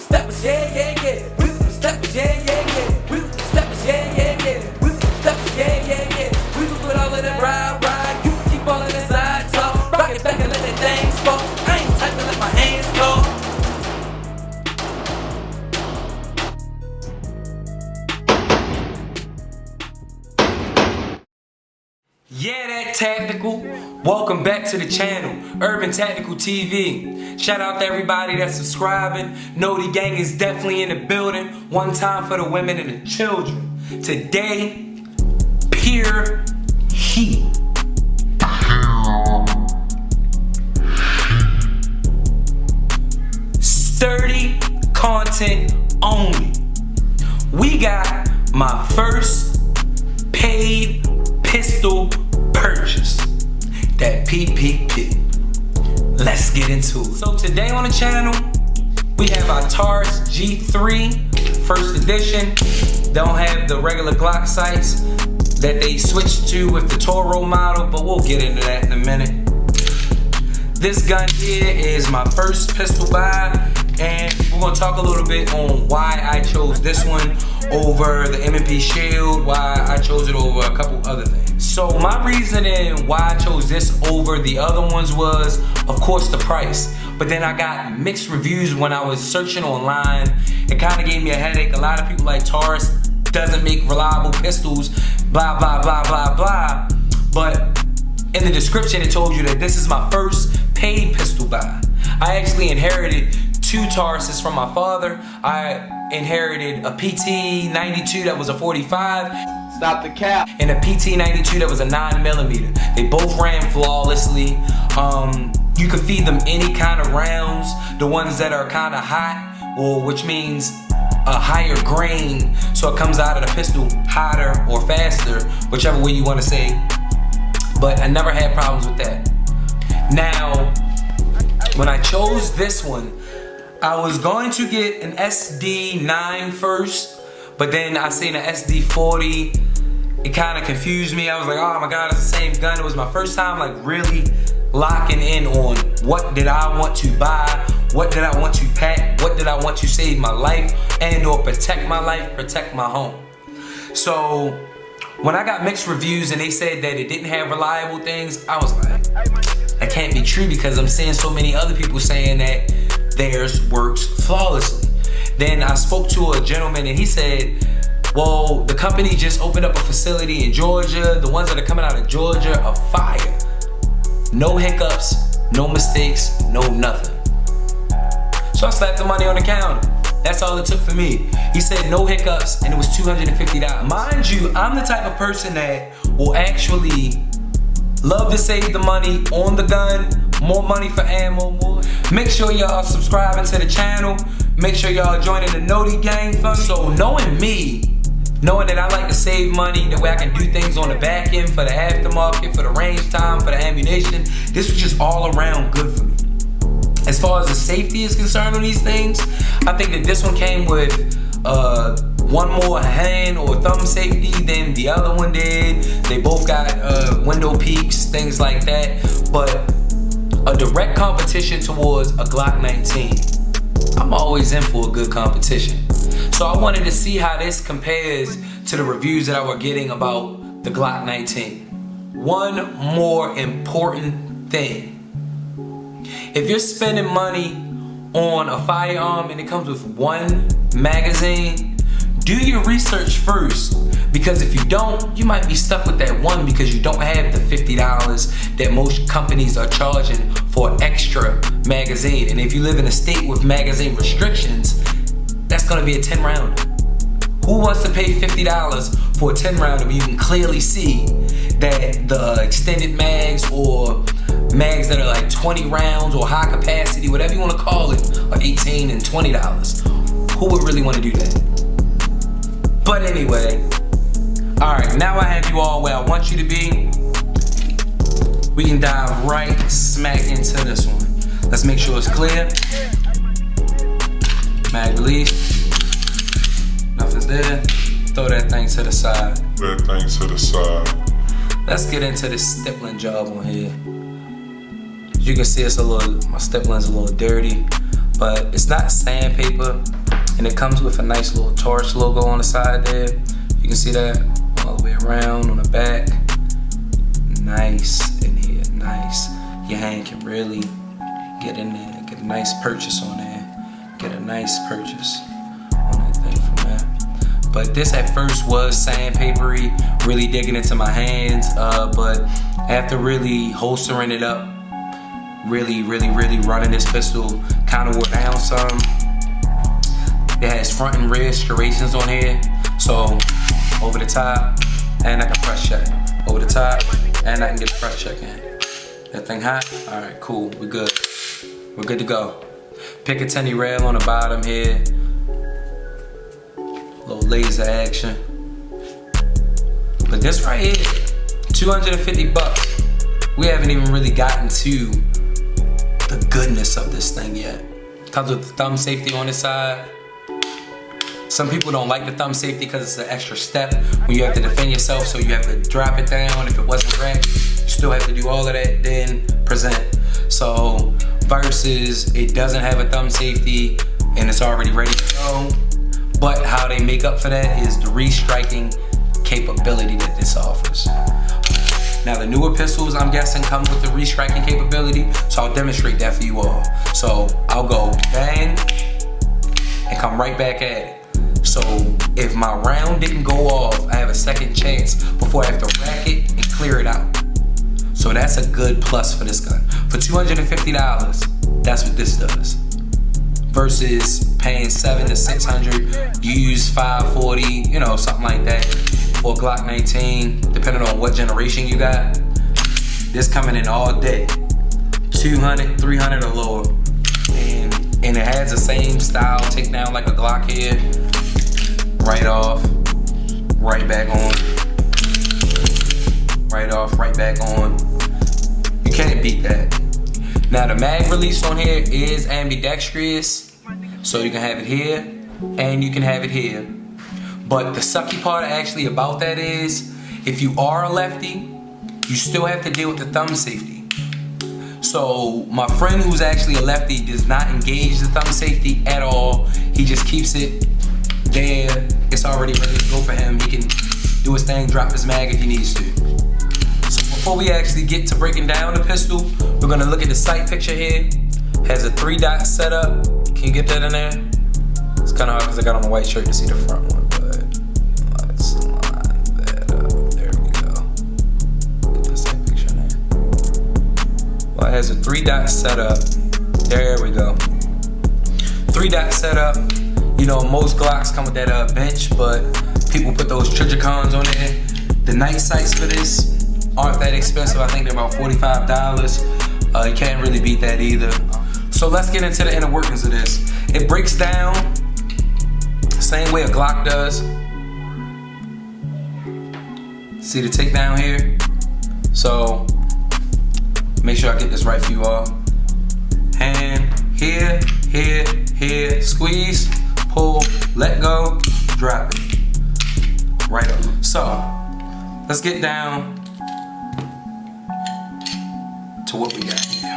steppers, yeah, yeah, yeah. We with them steppers, yeah, yeah, yeah. We with them steppers, yeah, yeah, yeah. We with them steppers, yeah, yeah, yeah. We can put all of that ride. You can keep all of that side talk. Rock it back and let that thing fall. I ain't typing, let my hands go. Yeah, that tactical. Welcome back to the channel, UrbanTacticalTv. Shout out to everybody that's subscribing. Know the gang is definitely in the building. One time for the women and the children. Today, pure heat. Sturdy content only. We got my first paid pistol purchase, that PPP. Let's get into it. So today on the channel, we have our Taurus G3 first edition. Don't have the regular Glock sights that they switched to with the Taurus model, but we'll get into that in a minute. This gun here is my first pistol buy, and we're gonna talk a little bit on why I chose this one over the M&P Shield, why I chose it over a couple other things. So my reasoning why I chose this over the other ones was, of course, the price. But then I got mixed reviews when I was searching online. It kind of gave me a headache. A lot of people like Taurus doesn't make reliable pistols, blah, blah, blah, blah, blah. But in the description, it told you that this is my first paid pistol buy. I actually inherited two Tauruses from my father. I inherited a PT92 that was a 45. Stop the cap. And a PT92 that was a 9mm. They both ran flawlessly. You can feed them any kind of rounds. The ones that are kind of hot, or which means a higher grain, so it comes out of the pistol hotter or faster, whichever way you want to say. But I never had problems with that. Now, when I chose this one, I was going to get an SD9 first, but then I seen an SD40. It kind of confused me. I was like, oh my God, it's the same gun. It was my first time like really locking in on what did I want to buy, what did I want to pack, what did I want to save my life and or protect my life, protect my home. So when I got mixed reviews and they said that it didn't have reliable things, I was like, that can't be true because I'm seeing so many other people saying that theirs works flawlessly. Then I spoke to a gentleman and he said, well, the company just opened up a facility in Georgia. The ones that are coming out of Georgia are fire. No hiccups, no mistakes, no nothing. So I slapped the money on the counter. That's all it took for me. He said no hiccups and it was $250. Mind you, I'm the type of person that will actually love to save the money on the gun, more money for ammo, more. Make sure y'all subscribing to the channel. Make sure y'all joining the Noti gang fund. So knowing me, knowing that I like to save money, that way I can do things on the back end for the aftermarket, for the range time, for the ammunition, this was just all around good for me. As far as the safety is concerned on these things, I think that this one came with one more hand or thumb safety than the other one did. They both got window peaks, things like that. But a direct competition towards a Glock 19. I'm always in for a good competition. So I wanted to see how this compares to the reviews that I were getting about the Glock 19. One more important thing. If you're spending money on a firearm and it comes with one magazine, do your research first, because if you don't, you might be stuck with that one because you don't have the $50 that most companies are charging for an extra magazine. And if you live in a state with magazine restrictions, that's gonna be a 10 rounder. Who wants to pay $50 for a 10 rounder when you can clearly see that the extended mags or mags that are like 20 rounds or high capacity, whatever you want to call it, are $18 and $20. Who would really want to do that? But anyway, alright, now I have you all where I want you to be. We can dive right smack into this one. Let's make sure it's clear. Mag release. Nothing's there. Throw that thing to the side. Let's get into this stippling job on here. As you can see, it's a little, my stippling's a little dirty, but it's not sandpaper. And it comes with a nice little Taurus logo on the side there. You can see that all the way around on the back. Nice in here, nice. Your hand can really get in there, get a nice purchase on there. Get a nice purchase on that thing from there. But this at first was sandpapery, really digging into my hands. But after really holstering it up, really running this pistol, kind of wore down some. It has front and rear striations on here. So over the top, and I can press check. Over the top, and I can get the press check in. That thing hot? All right, cool, we're good. We're good to go. Picatinny rail on the bottom here. Little laser action. But this right here, 250 bucks. We haven't even really gotten to the goodness of this thing yet. Comes with the thumb safety on the side. Some people don't like the thumb safety because it's an extra step when you have to defend yourself, so you have to drop it down. If it wasn't racked, you still have to do all of that, then present. So versus it doesn't have a thumb safety and it's already ready to go. But how they make up for that is the restriking capability that this offers. Now the newer pistols, I'm guessing, come with the restriking capability, so I'll demonstrate that for you all. So I'll go bang and come right back at it. So if my round didn't go off, I have a second chance before I have to rack it and clear it out. So that's a good plus for this gun. For $250, that's what this does. Versus paying $700 to $600, you use $540, you know, something like that, or Glock 19, depending on what generation you got. This coming in all day, $200, $300 or lower, and it has the same style takedown like a Glock here. Right off, right back on. Right off, right back on. You can't beat that. Now the mag release on here is ambidextrous, so you can have it here and you can have it here. But the sucky part actually about that is, if you are a lefty, you still have to deal with the thumb safety. So my friend who's actually a lefty does not engage the thumb safety at all. He just keeps it there. It's already ready to go for him. He can do his thing, drop his mag if he needs to. So before we actually get to breaking down the pistol, we're gonna look at the sight picture here. Has a 3-dot setup. Can you get that in there? It's kind of hard because I got on a white shirt to see the front one, but let's line that up. There we go. Get the sight picture in there. Well, it has a 3-dot setup. There we go. 3-dot setup. You know, most Glocks come with that bench, but people put those Trigicons on there. The night sights for this aren't that expensive. I think they're about $45. You can't really beat that either. So let's get into the inner workings of this. It breaks down the same way a Glock does. See the takedown here? So make sure I get this right for you all. Hand here, here, here, squeeze, pull, let go, drop it. Right up. So let's get down to what we got here.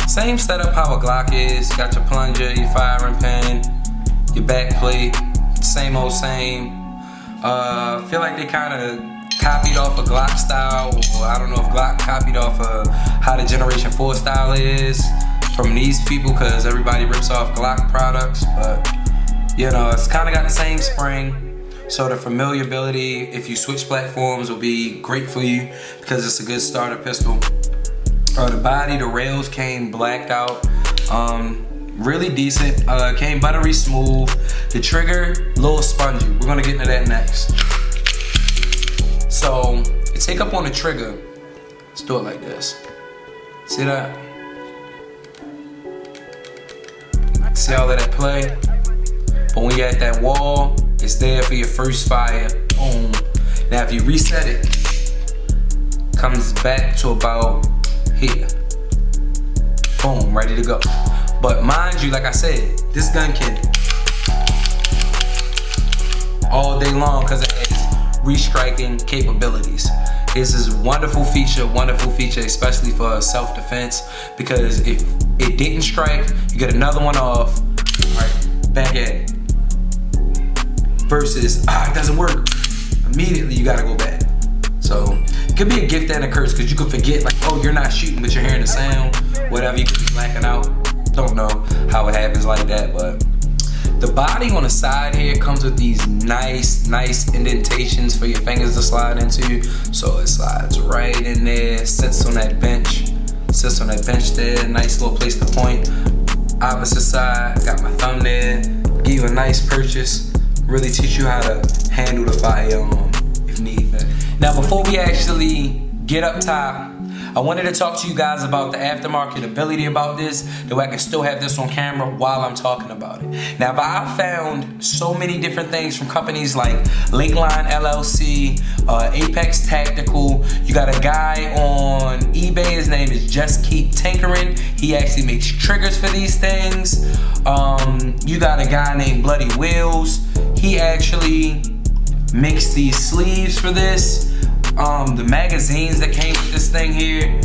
Same setup how a Glock is. Got your plunger, your firing pin, your back plate, same old same. Feel like they kind of copied off a Glock style, or I don't know if Glock copied off of how the Generation 4 style is from these people, because everybody rips off Glock products, but you know, it's kind of got the same spring. So the familiarity, if you switch platforms, will be great for you because it's a good starter pistol. The body, the rails came blacked out, really decent, came buttery smooth. The trigger, a little spongy. We're gonna get into that next. So, to take up on the trigger, let's do it like this. See that? See all of that play? But when you're at that wall, it's there for your first fire. Boom. Now if you reset it, comes back to about here. Boom, ready to go. But mind you, like I said, this gun can all day long because it has restriking capabilities. This is a wonderful feature, especially for self-defense, because if it didn't strike, you get another one off. All right, back at it. Versus, it doesn't work. Immediately you gotta go back. So it could be a gift and a curse, because you could forget, like, oh, you're not shooting, but you're hearing the sound. Whatever, you could be blacking out. Don't know how it happens like that, but the body on the side here comes with these nice indentations for your fingers to slide into. So it slides right in there, sits on that bench there, nice little place to point. Opposite side, got my thumb there, give you a nice purchase, really teach you how to handle the firearm if need be. Now before we actually get up top, I wanted to talk to you guys about the aftermarket ability about this, that way I can still have this on camera while I'm talking about it. Now, I found so many different things from companies like Lakeline LLC, Apex Tactical. You got a guy on eBay, his name is Just Keep Tinkering. He actually makes triggers for these things. You got a guy named Bloody Wheels. He actually makes these sleeves for this. The magazines that came with this thing here,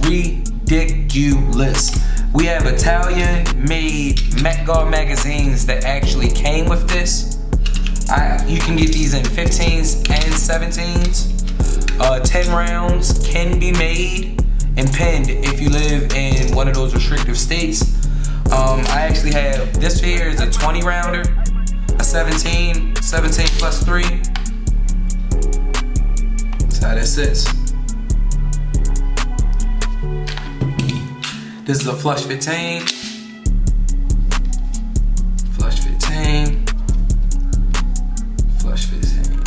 ridiculous. We have Italian-made Met Guard magazines that actually came with this. You can get these in 15s and 17s. 10 rounds can be made and pinned if you live in one of those restrictive states. I actually have, this here is a 20 rounder, a 17 plus 3. That's how that sits. This is a flush 15. Flush 15. Flush 15.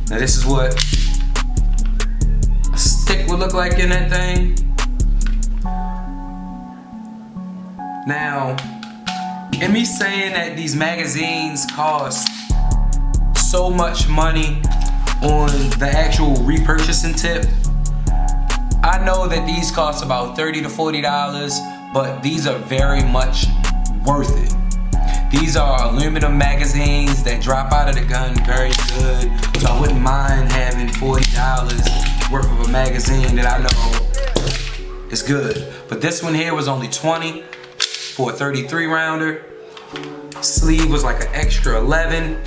Now this is what a stick would look like in that thing. Now, in me saying that these magazines cost so much money on the actual repurchasing tip, I know that these cost about $30 to $40, but these are very much worth it. These are aluminum magazines that drop out of the gun very good, so I wouldn't mind having $40 worth of a magazine that I know is good. But this one here was only $20 for a 33 rounder. Sleeve was like an extra 11.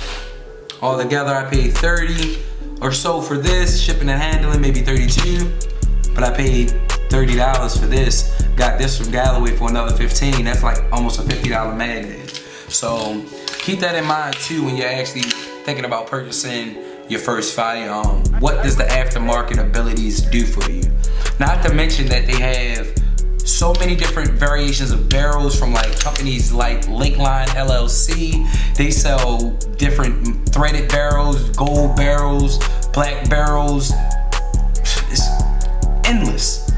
Altogether I paid $30 or so for this, shipping and handling maybe $32, but I paid $30 for this. Got this from Galloway for another $15. That's like almost a $50 mag. So keep that in mind too when you're actually thinking about purchasing your first firearm. What does the aftermarket abilities do for you? Not to mention that they have so many different variations of barrels from like companies like Lakeline LLC. They sell different threaded barrels, gold barrels, black barrels. It's endless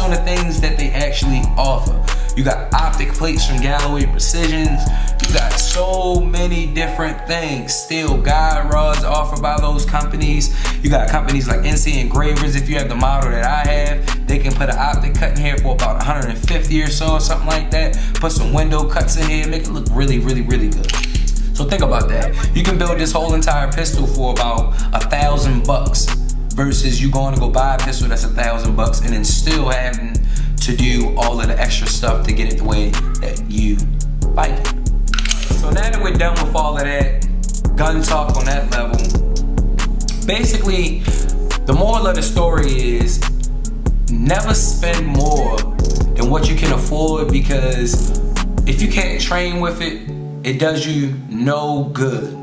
on the things that they actually offer. You got optic plates from Galloway Precisions. You got so many different things. Steel guide rods offered by those companies. You got companies like NC Engravers. If you have the model that I have, they can put an optic cut in here for about $150 or so, or something like that. Put some window cuts in here, make it look really, really, really good. So think about that. You can build this whole entire pistol for about $1,000 versus you going to go buy a pistol that's $1,000 and then still having to do all of the extra stuff to get it the way that you like it. So now that we're done with all of that gun talk on that level, basically the moral of the story is never spend more than what you can afford, because if you can't train with it, it does you no good.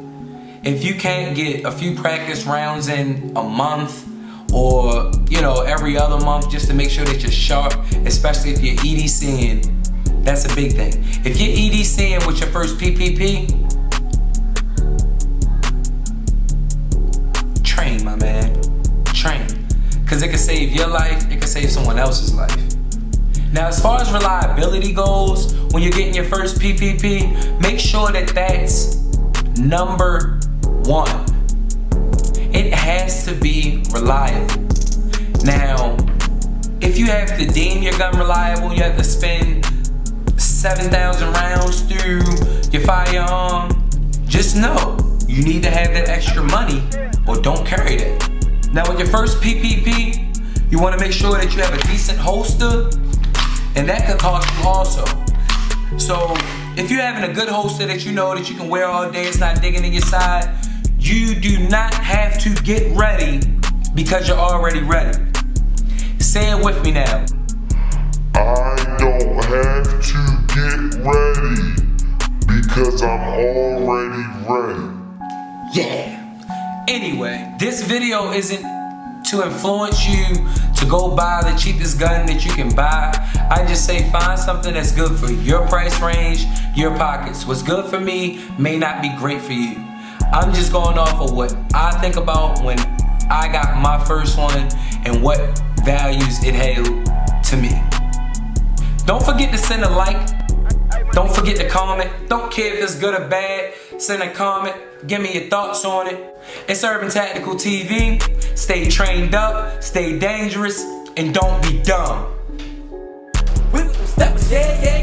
If you can't get a few practice rounds in a month, or every other month, just to make sure that you're sharp, especially if you're EDCing, that's a big thing. If you're EDCing with your first PPP, train, my man, train. Because it can save your life, it can save someone else's life. Now, as far as reliability goes, when you're getting your first PPP, make sure that that's number one. It has to be reliable. Now, if you have to deem your gun reliable, you have to spend 7,000 rounds through your firearm, just know you need to have that extra money or don't carry that. Now, with your first PPP, you want to make sure that you have a decent holster, and that could cost you also. So if you're having a good holster that you know that you can wear all day, it's not digging in your side, you do not have to get ready because you're already ready. Say it with me now. I don't have to get ready because I'm already ready. Yeah. Anyway, this video isn't to influence you to go buy the cheapest gun that you can buy. I just say find something that's good for your price range, your pockets. What's good for me may not be great for you. I'm just going off of what I think about when I got my first one and what values it held to me. Don't forget to send a like. Don't forget to comment. Don't care if it's good or bad. Send a comment. Give me your thoughts on it. It's UrbanTacticalTv. Stay trained up, stay dangerous, and don't be dumb. Yeah, yeah.